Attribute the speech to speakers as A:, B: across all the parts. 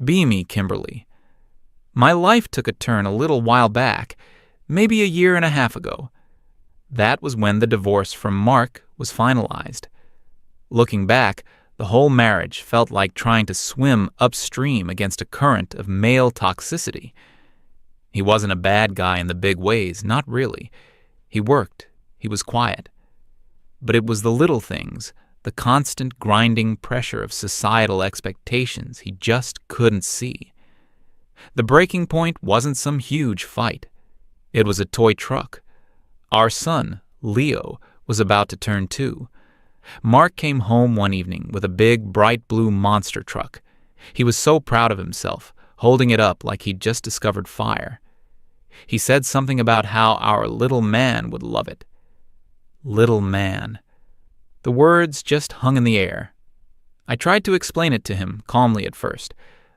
A: Be me, Kimberly. My life took a turn a little while back, maybe a year and a half ago. That was when the divorce from Mark was finalized. Looking back, the whole marriage felt like trying to swim upstream against a current of male toxicity. He wasn't a bad guy in the big ways, not really. He worked. He was quiet. But it was the little things, the constant grinding pressure of societal expectations he just couldn't see. The breaking point wasn't some huge fight. It was a toy truck. Our son, Leo, was about to turn 2. Mark came home one evening with a big, bright blue monster truck. He was so proud of himself, holding it up like he'd just discovered fire. He said something about how our little man would love it. Little man. The words just hung in the air. I tried to explain it to him calmly at first.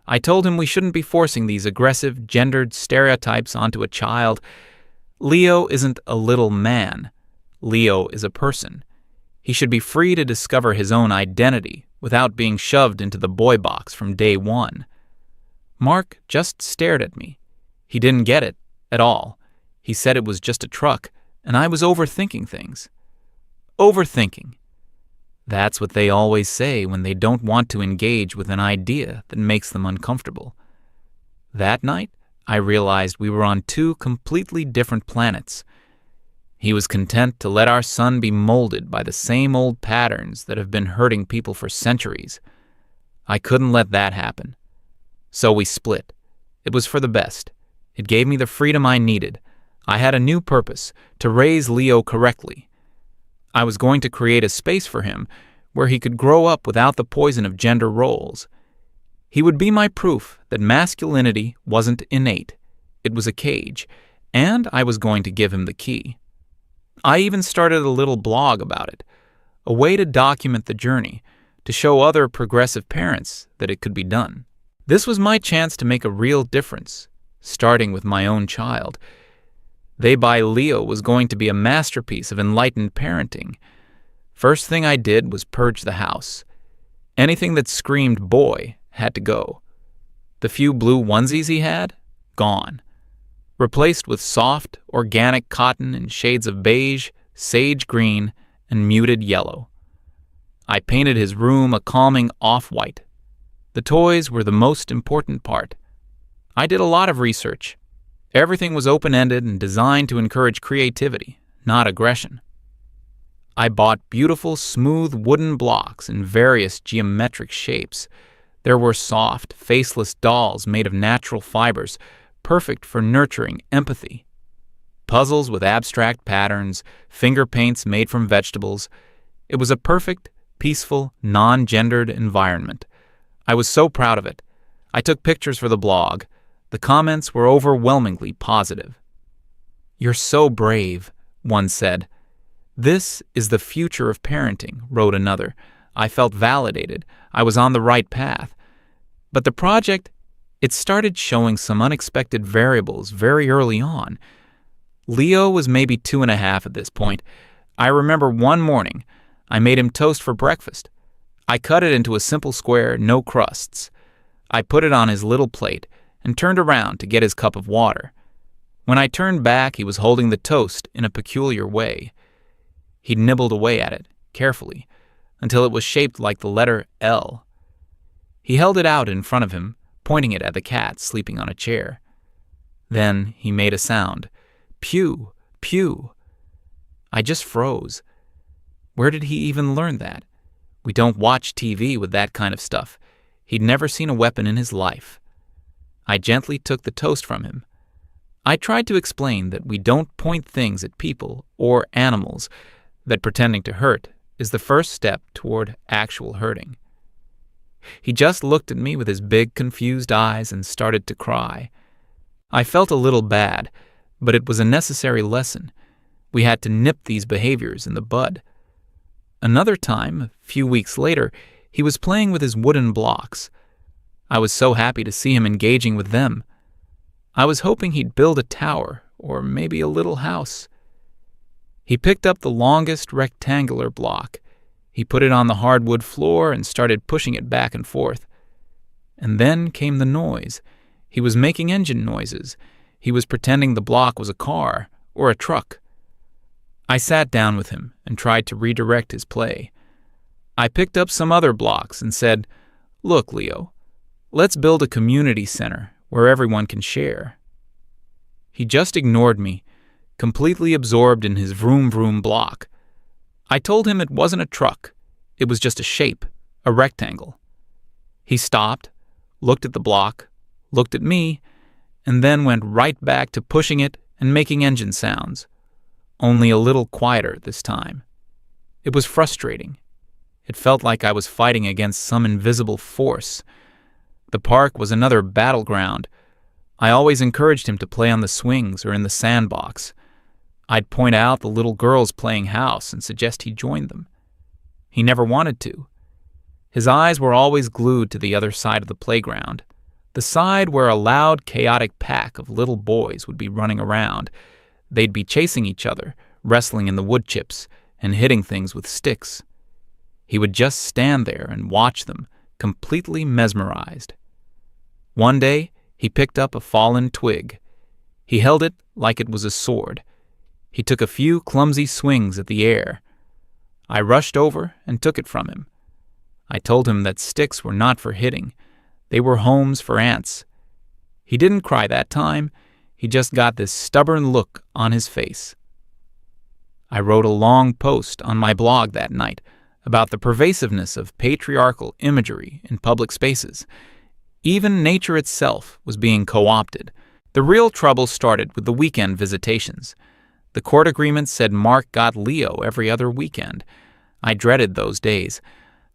A: I told him we shouldn't be forcing these aggressive, gendered stereotypes onto a child. Leo isn't a little man. Leo is a person. He should be free to discover his own identity without being shoved into the boy box from day one. Mark just stared at me. He didn't get it at all. He said it was just a truck, and I was overthinking things. Overthinking. That's what they always say when they don't want to engage with an idea that makes them uncomfortable. That night, I realized we were on 2 completely different planets. He was content to let our son be molded by the same old patterns that have been hurting people for centuries. I couldn't let that happen. So we split. It was for the best. It gave me the freedom I needed. I had a new purpose, to raise Leo correctly. I was going to create a space for him where he could grow up without the poison of gender roles. He would be my proof that masculinity wasn't innate. It was a cage, and I was going to give him the key. I even started a little blog about it, a way to document the journey, to show other progressive parents that it could be done. This was my chance to make a real difference, starting with my own child. They by Leo was going to be a masterpiece of enlightened parenting. First thing I did was purge the house. Anything that screamed boy had to go. The few blue onesies he had, gone. Replaced with soft, organic cotton in shades of beige, sage green, and muted yellow. I painted his room a calming off-white. The toys were the most important part. I did a lot of research. Everything was open-ended and designed to encourage creativity, not aggression. I bought beautiful, smooth wooden blocks in various geometric shapes. There were soft, faceless dolls made of natural fibers, perfect for nurturing empathy. Puzzles with abstract patterns, finger paints made from vegetables. It was a perfect, peaceful, non-gendered environment. I was so proud of it. I took pictures for the blog. The comments were overwhelmingly positive. "You're so brave," one said. "This is the future of parenting," wrote another. I felt validated. I was on the right path. But the project, it started showing some unexpected variables very early on. Leo was maybe 2.5 at this point. I remember one morning, I made him toast for breakfast. I cut it into a simple square, no crusts. I put it on his little plate and turned around to get his cup of water. When I turned back, he was holding the toast in a peculiar way. He nibbled away at it, carefully, until it was shaped like the letter L. He held it out in front of him, pointing it at the cat sleeping on a chair. Then he made a sound. Pew, pew. I just froze. Where did he even learn that? We don't watch TV with that kind of stuff. He'd never seen a weapon in his life. I gently took the toast from him. I tried to explain that we don't point things at people or animals, that pretending to hurt is the first step toward actual hurting. He just looked at me with his big, confused eyes and started to cry. I felt a little bad, but it was a necessary lesson. We had to nip these behaviors in the bud. Another time, a few weeks later, he was playing with his wooden blocks. I was so happy to see him engaging with them. I was hoping he'd build a tower, or maybe a little house. He picked up the longest rectangular block. He put it on the hardwood floor and started pushing it back and forth. And then came the noise. He was making engine noises. He was pretending the block was a car or a truck. I sat down with him and tried to redirect his play. I picked up some other blocks and said, "Look, Leo, let's build a community center where everyone can share." He just ignored me, completely absorbed in his vroom vroom block. I told him it wasn't a truck. It was just a shape, a rectangle. He stopped, looked at the block, looked at me, and then went right back to pushing it and making engine sounds, only a little quieter this time. It was frustrating. It felt like I was fighting against some invisible force. The park was another battleground. I always encouraged him to play on the swings or in the sandbox. I'd point out the little girls playing house and suggest he join them. He never wanted to. His eyes were always glued to the other side of the playground, the side where a loud, chaotic pack of little boys would be running around. They'd be chasing each other, wrestling in the wood chips, and hitting things with sticks. He would just stand there and watch them, completely mesmerized. One day, he picked up a fallen twig. He held it like it was a sword. He took a few clumsy swings at the air. I rushed over and took it from him. I told him that sticks were not for hitting. They were homes for ants. He didn't cry that time. He just got this stubborn look on his face. I wrote a long post on my blog that night about the pervasiveness of patriarchal imagery in public spaces. Even nature itself was being co-opted. The real trouble started with the weekend visitations. The court agreement said Mark got Leo every other weekend. I dreaded those days.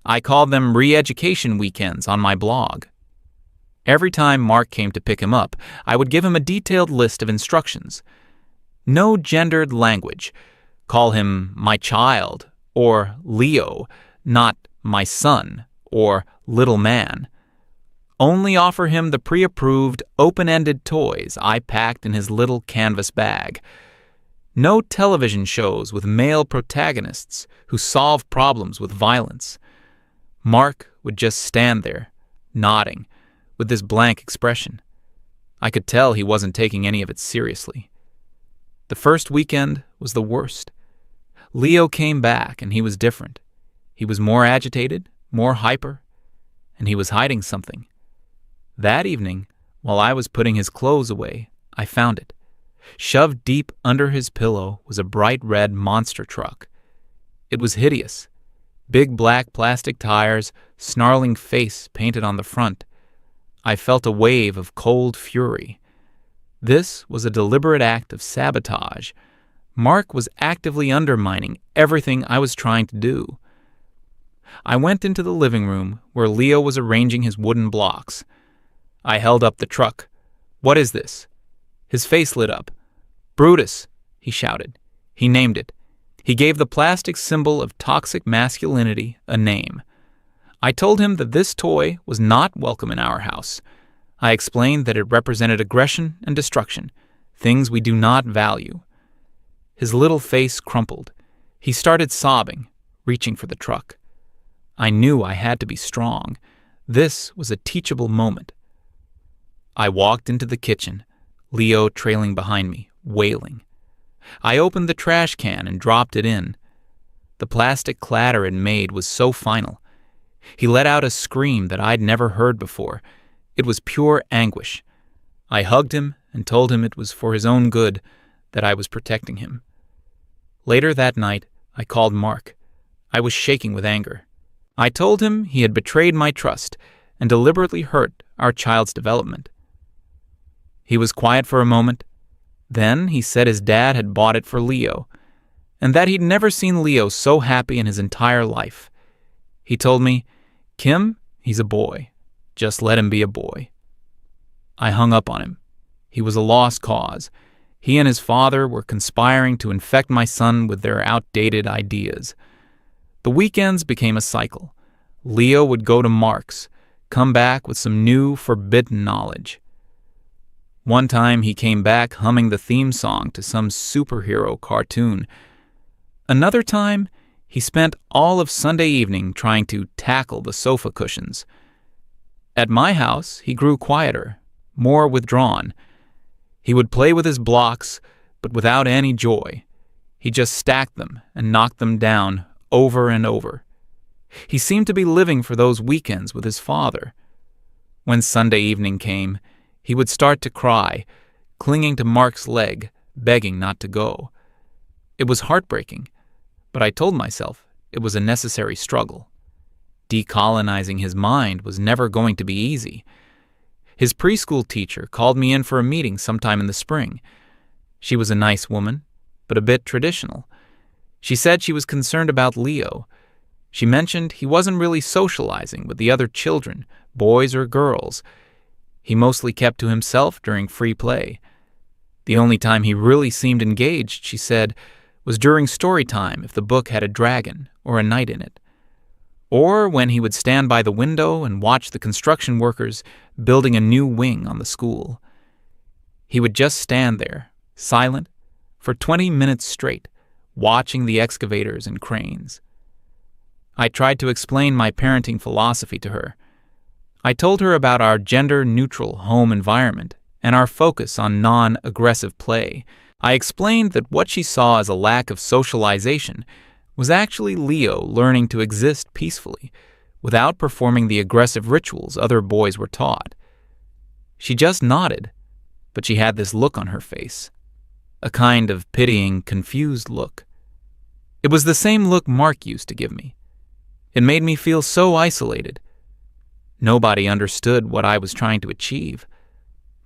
A: I called them re-education weekends on my blog. Every time Mark came to pick him up, I would give him a detailed list of instructions. No gendered language. Call him my child, or Leo, not my son, or little man. Only offer him the pre-approved, open-ended toys I packed in his little canvas bag. No television shows with male protagonists who solve problems with violence. Mark would just stand there, nodding, with this blank expression. I could tell he wasn't taking any of it seriously. The first weekend was the worst. Leo came back and he was different. He was more agitated, more hyper, and he was hiding something. That evening, while I was putting his clothes away, I found it. Shoved deep under his pillow was a bright red monster truck. It was hideous. Big black plastic tires, snarling face painted on the front. I felt a wave of cold fury. This was a deliberate act of sabotage. Mark was actively undermining everything I was trying to do. I went into the living room where Leo was arranging his wooden blocks. I held up the truck. "What is this?" His face lit up. "Brutus," he shouted. He named it. He gave the plastic symbol of toxic masculinity a name. I told him that this toy was not welcome in our house. I explained that it represented aggression and destruction, things we do not value. His little face crumpled. He started sobbing, reaching for the truck. I knew I had to be strong. This was a teachable moment. I walked into the kitchen, Leo trailing behind me, wailing. I opened the trash can and dropped it in. The plastic clatter it made was so final. He let out a scream that I'd never heard before. It was pure anguish. I hugged him and told him it was for his own good, that I was protecting him. Later that night, I called Mark. I was shaking with anger. I told him he had betrayed my trust and deliberately hurt our child's development. He was quiet for a moment. Then he said his dad had bought it for Leo, and that he'd never seen Leo so happy in his entire life. He told me, "Kim, he's a boy. Just let him be a boy." I hung up on him. He was a lost cause. He and his father were conspiring to infect my son with their outdated ideas. The weekends became a cycle. Leo would go to Mark's, come back with some new, forbidden knowledge. One time he came back humming the theme song to some superhero cartoon. Another time, he spent all of Sunday evening trying to tackle the sofa cushions. At my house, he grew quieter, more withdrawn. He would play with his blocks, but without any joy. He just stacked them and knocked them down over and over. He seemed to be living for those weekends with his father. When Sunday evening came, he would start to cry, clinging to Mark's leg, begging not to go. It was heartbreaking, but I told myself it was a necessary struggle. Decolonizing his mind was never going to be easy. His preschool teacher called me in for a meeting sometime in the spring. She was a nice woman, but a bit traditional. She said she was concerned about Leo. She mentioned he wasn't really socializing with the other children, boys or girls. He mostly kept to himself during free play. The only time he really seemed engaged, she said, was during story time if the book had a dragon or a knight in it, or when he would stand by the window and watch the construction workers building a new wing on the school. He would just stand there, silent, for 20 minutes straight, watching the excavators and cranes. I tried to explain my parenting philosophy to her. I told her about our gender-neutral home environment and our focus on non-aggressive play. I explained that what she saw as a lack of socialization was actually Leo learning to exist peacefully without performing the aggressive rituals other boys were taught. She just nodded, but she had this look on her face, a kind of pitying, confused look. It was the same look Mark used to give me. It made me feel so isolated. Nobody understood what I was trying to achieve.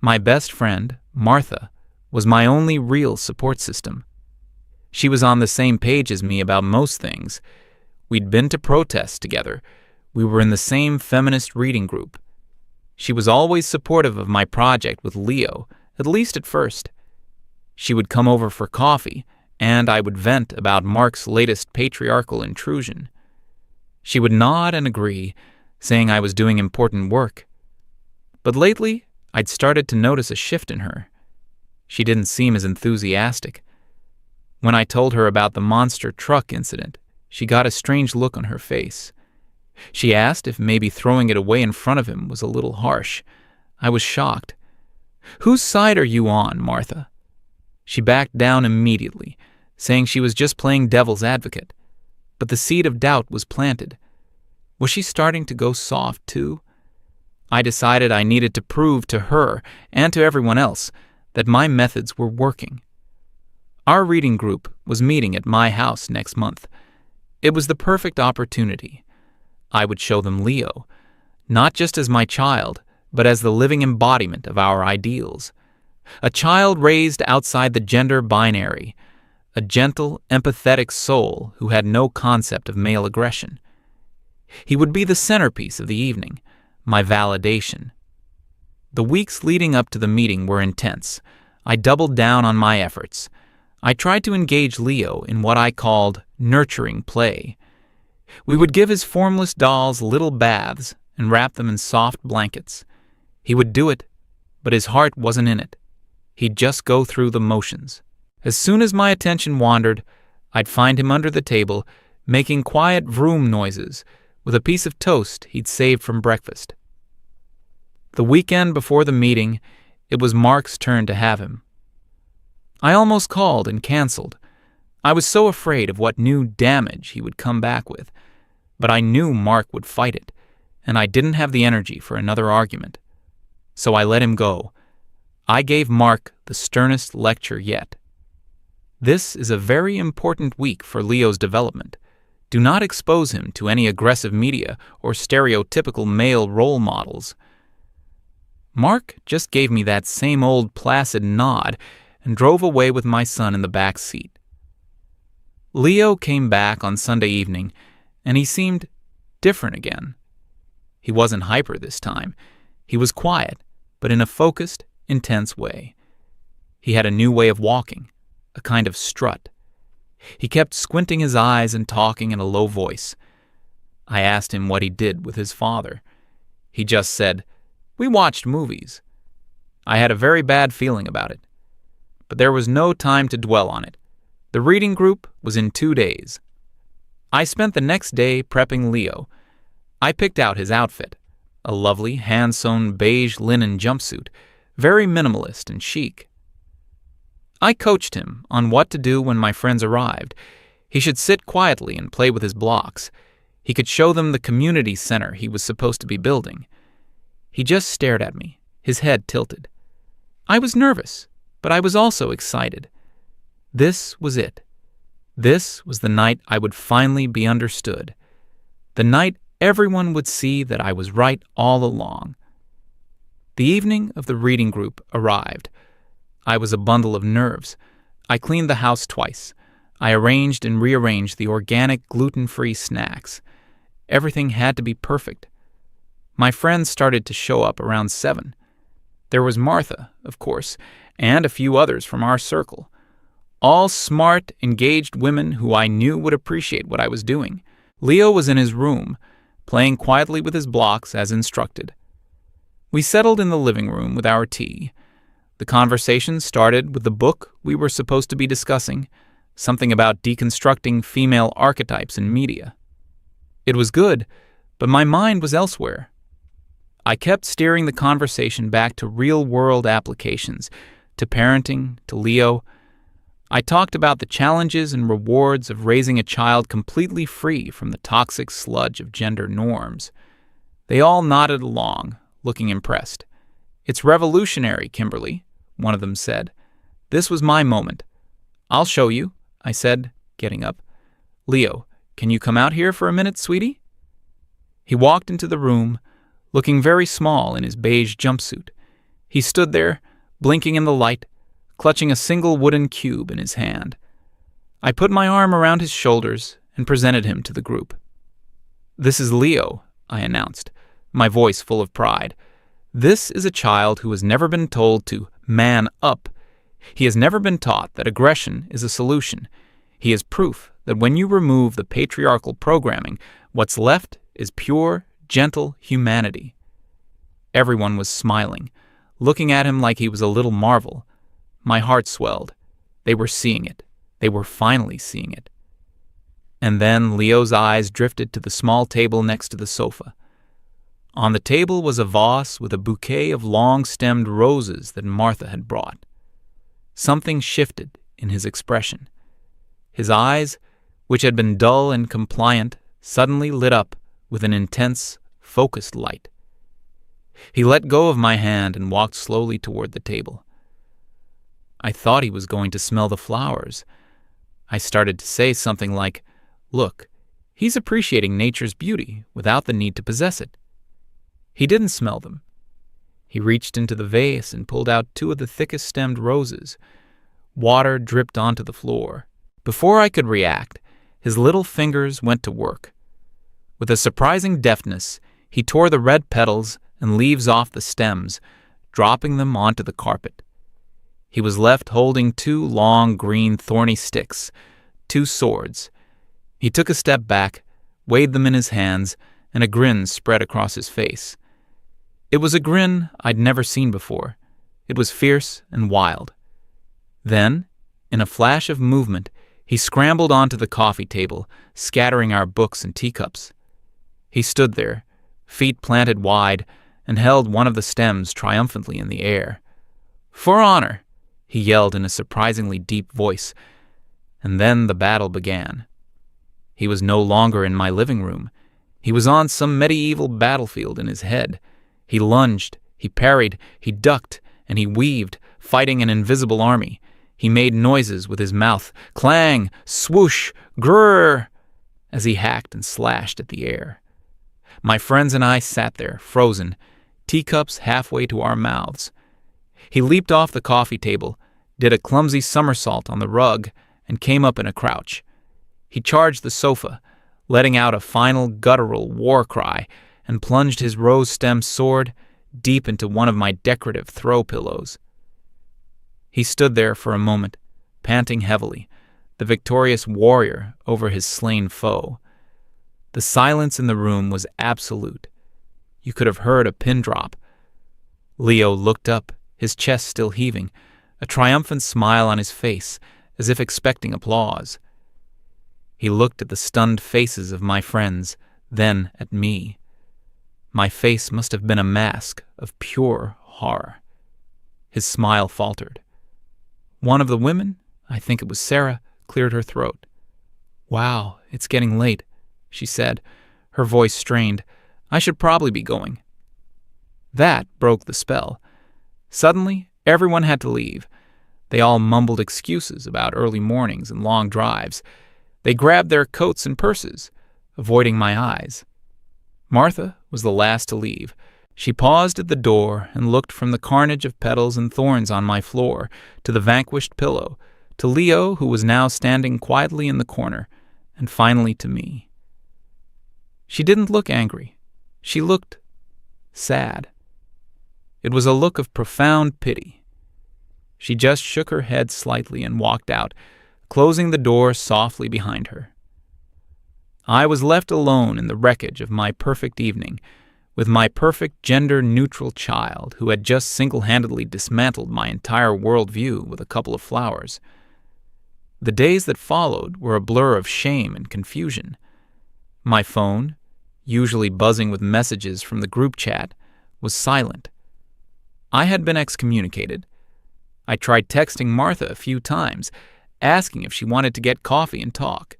A: My best friend, Martha, was my only real support system. She was on the same page as me about most things. We'd been to protests together. We were in the same feminist reading group. She was always supportive of my project with Leo, at least at first. She would come over for coffee, and I would vent about Mark's latest patriarchal intrusion. She would nod and agree, saying I was doing important work. But lately, I'd started to notice a shift in her. She didn't seem as enthusiastic. When I told her about the monster truck incident, she got a strange look on her face. She asked if maybe throwing it away in front of him was a little harsh. I was shocked. "Whose side are you on, Martha?" She backed down immediately, saying she was just playing devil's advocate. But the seed of doubt was planted. Was she starting to go soft, too? I decided I needed to prove to her and to everyone else that my methods were working. Our reading group was meeting at my house next month. It was the perfect opportunity. I would show them Leo, not just as my child, but as the living embodiment of our ideals. A child raised outside the gender binary, a gentle, empathetic soul who had no concept of male aggression. He would be the centerpiece of the evening, my validation. The weeks leading up to the meeting were intense. I doubled down on my efforts. I tried to engage Leo in what I called nurturing play. We would give his formless dolls little baths and wrap them in soft blankets. He would do it, but his heart wasn't in it. He'd just go through the motions. As soon as my attention wandered, I'd find him under the table, making quiet vroom noises with a piece of toast he'd saved from breakfast. The weekend before the meeting, it was Mark's turn to have him. I almost called and canceled. I was so afraid of what new damage he would come back with, but I knew Mark would fight it, and I didn't have the energy for another argument. So I let him go. I gave Mark the sternest lecture yet. This is a very important week for Leo's development. Do not expose him to any aggressive media or stereotypical male role models. Mark just gave me that same old placid nod and drove away with my son in the back seat. Leo came back on Sunday evening, and he seemed different again. He wasn't hyper this time. He was quiet, but in a focused, intense way. He had a new way of walking, a kind of strut. He kept squinting his eyes and talking in a low voice. I asked him what he did with his father. He just said, "We watched movies." I had a very bad feeling about it. But there was no time to dwell on it. The reading group was in 2 days. I spent the next day prepping Leo. I picked out his outfit, a lovely, hand-sewn beige linen jumpsuit, very minimalist and chic. I coached him on what to do when my friends arrived. He should sit quietly and play with his blocks. He could show them the community center he was supposed to be building. He just stared at me, his head tilted. I was nervous, but I was also excited. This was it. This was the night I would finally be understood. The night everyone would see that I was right all along. The evening of the reading group arrived. I was a bundle of nerves. I cleaned the house twice. I arranged and rearranged the organic, gluten-free snacks. Everything had to be perfect. My friends started to show up around 7. There was Martha, of course, and a few others from our circle. All smart, engaged women who I knew would appreciate what I was doing. Leo was in his room, playing quietly with his blocks as instructed. We settled in the living room with our tea. The conversation started with the book we were supposed to be discussing, something about deconstructing female archetypes in media. It was good, but my mind was elsewhere. I kept steering the conversation back to real-world applications, to parenting, to Leo. I talked about the challenges and rewards of raising a child completely free from the toxic sludge of gender norms. They all nodded along, looking impressed. "It's revolutionary, Kimberly," one of them said. This was my moment. "I'll show you," I said, getting up. "Leo, can you come out here for a minute, sweetie?" He walked into the room, looking very small in his beige jumpsuit. He stood there, blinking in the light, clutching a single wooden cube in his hand. I put my arm around his shoulders and presented him to the group. "This is Leo," I announced, my voice full of pride. "This is a child who has never been told to man up. He has never been taught that aggression is a solution. He is proof that when you remove the patriarchal programming, what's left is pure, gentle humanity." Everyone was smiling, looking at him like he was a little marvel. My heart swelled. They were seeing it. They were finally seeing it. And then Leo's eyes drifted to the small table next to the sofa. On the table was a vase with a bouquet of long-stemmed roses that Martha had brought. Something shifted in his expression. His eyes, which had been dull and compliant, suddenly lit up with an intense, focused light. He let go of my hand and walked slowly toward the table. I thought he was going to smell the flowers. I started to say something like, "Look, he's appreciating nature's beauty without the need to possess it." He didn't smell them. He reached into the vase and pulled out 2 of the thickest-stemmed roses. Water dripped onto the floor. Before I could react, his little fingers went to work. With a surprising deftness, he tore the red petals and leaves off the stems, dropping them onto the carpet. He was left holding 2 long, green, thorny sticks, 2 swords. He took a step back, weighed them in his hands, and a grin spread across his face. It was a grin I'd never seen before. It was fierce and wild. Then, in a flash of movement, he scrambled onto the coffee table, scattering our books and teacups. He stood there, feet planted wide, and held one of the stems triumphantly in the air. "For honor!" he yelled in a surprisingly deep voice. And then the battle began. He was no longer in my living room. He was on some medieval battlefield in his head. He lunged, he parried, he ducked, and he weaved, fighting an invisible army. He made noises with his mouth, clang, swoosh, grrr, as he hacked and slashed at the air. My friends and I sat there, frozen, teacups halfway to our mouths. He leaped off the coffee table, did a clumsy somersault on the rug, and came up in a crouch. He charged the sofa, letting out a final guttural war cry, and plunged his rose-stem sword deep into one of my decorative throw pillows. He stood there for a moment, panting heavily, the victorious warrior over his slain foe. The silence in the room was absolute. You could have heard a pin drop. Leo looked up, his chest still heaving, a triumphant smile on his face, as if expecting applause. He looked at the stunned faces of my friends, then at me. My face must have been a mask of pure horror. His smile faltered. One of the women, I think it was Sarah, cleared her throat. "Wow, it's getting late," she said, her voice strained. "I should probably be going." That broke the spell. Suddenly, everyone had to leave. They all mumbled excuses about early mornings and long drives. They grabbed their coats and purses, avoiding my eyes. Martha was the last to leave. She paused at the door and looked from the carnage of petals and thorns on my floor to the vanquished pillow, to Leo, who was now standing quietly in the corner, and finally to me. She didn't look angry. She looked sad. It was a look of profound pity. She just shook her head slightly and walked out, closing the door softly behind her. I was left alone in the wreckage of my perfect evening, with my perfect gender-neutral child who had just single-handedly dismantled my entire worldview with a couple of flowers. The days that followed were a blur of shame and confusion. My phone, usually buzzing with messages from the group chat, was silent. I had been excommunicated. I tried texting Martha a few times, asking if she wanted to get coffee and talk.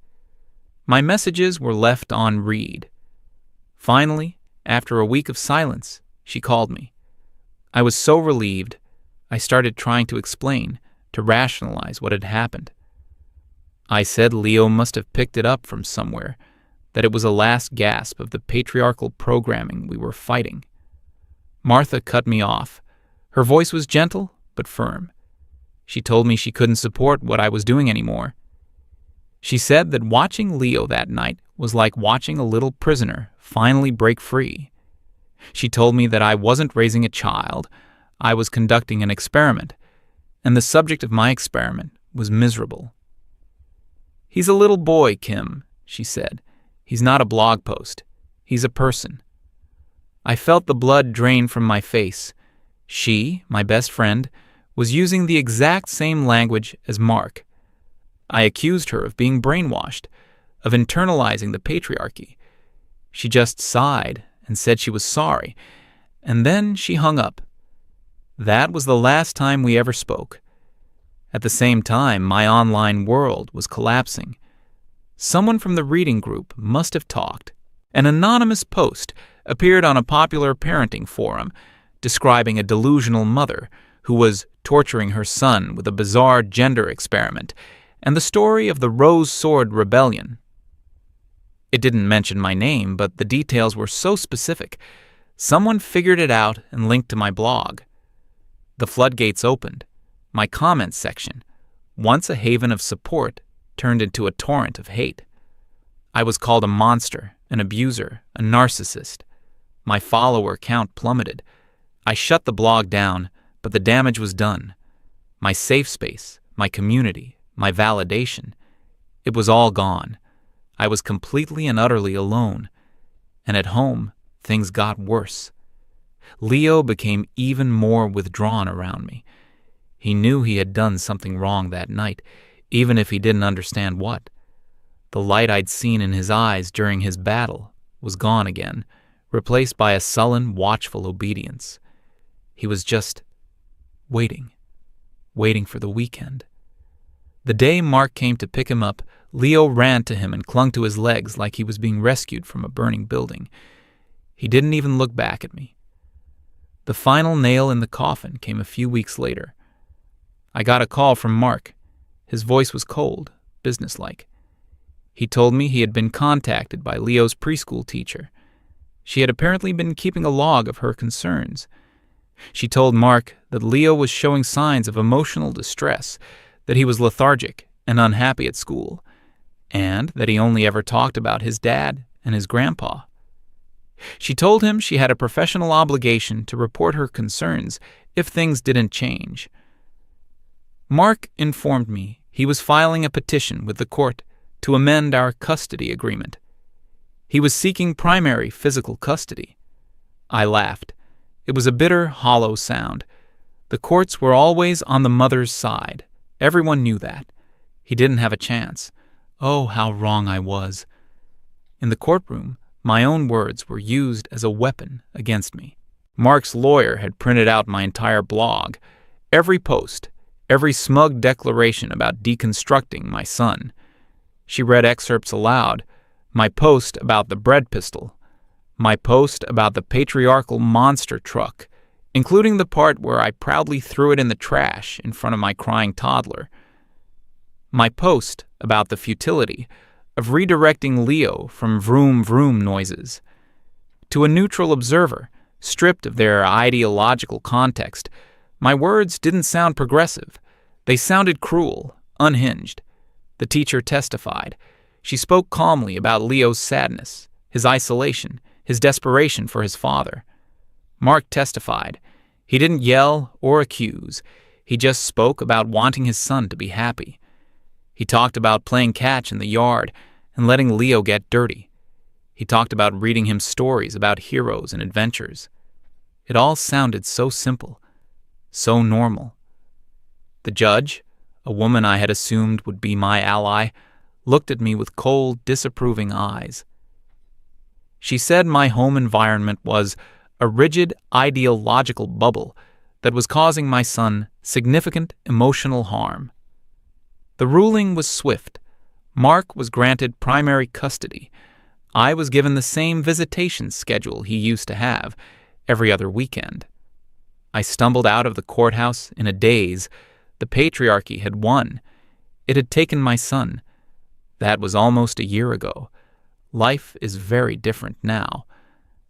A: My messages were left on read. Finally, after a week of silence, she called me. I was so relieved, I started trying to explain, to rationalize what had happened. I said Leo must have picked it up from somewhere, that it was a last gasp of the patriarchal programming we were fighting. Martha cut me off. Her voice was gentle but firm. She told me she couldn't support what I was doing anymore. She said that watching Leo that night was like watching a little prisoner finally break free. She told me that I wasn't raising a child, I was conducting an experiment, and the subject of my experiment was miserable. "He's a little boy, Kim," she said. "He's not a blog post. He's a person." I felt the blood drain from my face. She, my best friend, was using the exact same language as Mark. I accused her of being brainwashed, of internalizing the patriarchy. She just sighed and said she was sorry, and then she hung up. That was the last time we ever spoke. At the same time, my online world was collapsing. Someone from the reading group must have talked. An anonymous post appeared on a popular parenting forum describing a delusional mother who was torturing her son with a bizarre gender experiment, and the story of the Rose Sword Rebellion. It didn't mention my name, but the details were so specific. Someone figured it out and linked to my blog. The floodgates opened. My comments section, once a haven of support, turned into a torrent of hate. I was called a monster, an abuser, a narcissist. My follower count plummeted. I shut the blog down, but the damage was done. My safe space, my community, my validation, it was all gone. I was completely and utterly alone. And at home, things got worse. Leo became even more withdrawn around me. He knew he had done something wrong that night, even if he didn't understand what. The light I'd seen in his eyes during his battle was gone again, replaced by a sullen, watchful obedience. He was just waiting for the weekend. The day Mark came to pick him up, Leo ran to him and clung to his legs like he was being rescued from a burning building. He didn't even look back at me. The final nail in the coffin came a few weeks later. I got a call from Mark. His voice was cold, businesslike. He told me he had been contacted by Leo's preschool teacher. She had apparently been keeping a log of her concerns. She told Mark that Leo was showing signs of emotional distress, that he was lethargic and unhappy at school, and that he only ever talked about his dad and his grandpa. She told him she had a professional obligation to report her concerns if things didn't change. Mark informed me he was filing a petition with the court to amend our custody agreement. He was seeking primary physical custody. I laughed. It was a bitter, hollow sound. The courts were always on the mother's side. Everyone knew that. He didn't have a chance. Oh, how wrong I was. In the courtroom, My own words were used as a weapon against me. Mark's lawyer had printed out my entire blog, every post, every smug declaration about deconstructing my son. She read excerpts aloud, my post about the bread pistol, my post about the patriarchal monster truck, including the part where I proudly threw it in the trash in front of my crying toddler, my post about the futility of redirecting Leo from vroom vroom noises. To a neutral observer, stripped of their ideological context, my words didn't sound progressive. They sounded cruel, unhinged. The teacher testified. She spoke calmly about Leo's sadness, his isolation, his desperation for his father. Mark testified. He didn't yell or accuse. He just spoke about wanting his son to be happy. He talked about playing catch in the yard and letting Leo get dirty. He talked about reading him stories about heroes and adventures. It all sounded so simple, so normal. The judge, a woman I had assumed would be my ally, looked at me with cold, disapproving eyes. She said my home environment was a rigid, ideological bubble that was causing my son significant emotional harm. The ruling was swift. Mark was granted primary custody. I was given the same visitation schedule he used to have, every other weekend. I stumbled out of the courthouse in a daze. The patriarchy had won. It had taken my son. That was almost a year ago. Life is very different now.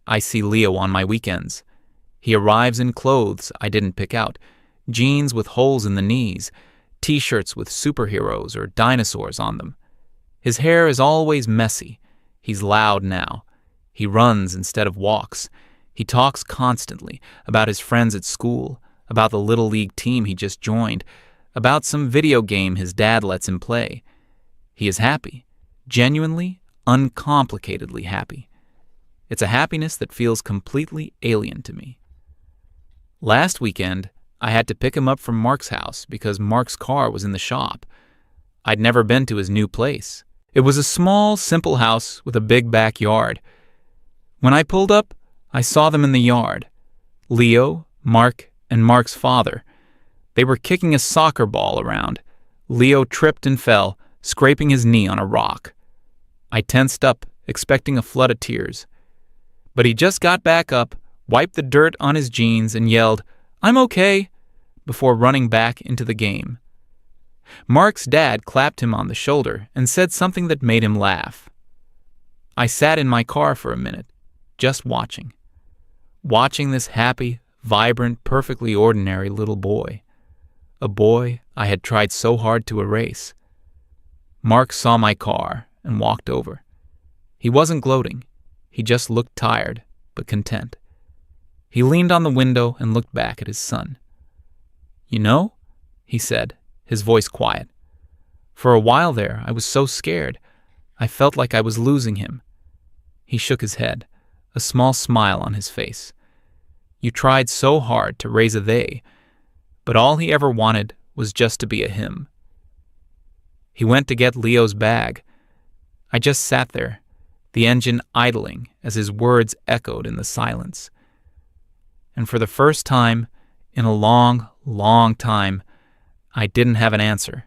A: I see Leo on my weekends. He arrives in clothes I didn't pick out, jeans with holes in the knees, t-shirts with superheroes or dinosaurs on them. His hair is always messy. He's loud now. He runs instead of walks. He talks constantly about his friends at school, about the Little League team he just joined, about some video game his dad lets him play. He is happy, genuinely, uncomplicatedly happy. It's a happiness that feels completely alien to me. Last weekend, I had to pick him up from Mark's house because Mark's car was in the shop. I'd never been to his new place. It was a small, simple house with a big backyard. When I pulled up, I saw them in the yard. Leo, Mark, and Mark's father. They were kicking a soccer ball around. Leo tripped and fell, scraping his knee on a rock. I tensed up, expecting a flood of tears. But he just got back up, wiped the dirt on his jeans, and yelled, "I'm okay," before running back into the game. Mark's dad clapped him on the shoulder and said something that made him laugh. I sat in my car for a minute, just watching this happy, vibrant, perfectly ordinary little boy. A boy I had tried so hard to erase. Mark saw my car and walked over. He wasn't gloating. He just looked tired, but content. He leaned on the window and looked back at his son. "You know," he said, his voice quiet. "For a while there, I was so scared. I felt like I was losing him." He shook his head, a small smile on his face. "You tried so hard to raise a they, but all he ever wanted was just to be a him." He went to get Leo's bag. I just sat there, the engine idling as his words echoed in the silence. And for the first time in a long, long time, I didn't have an answer.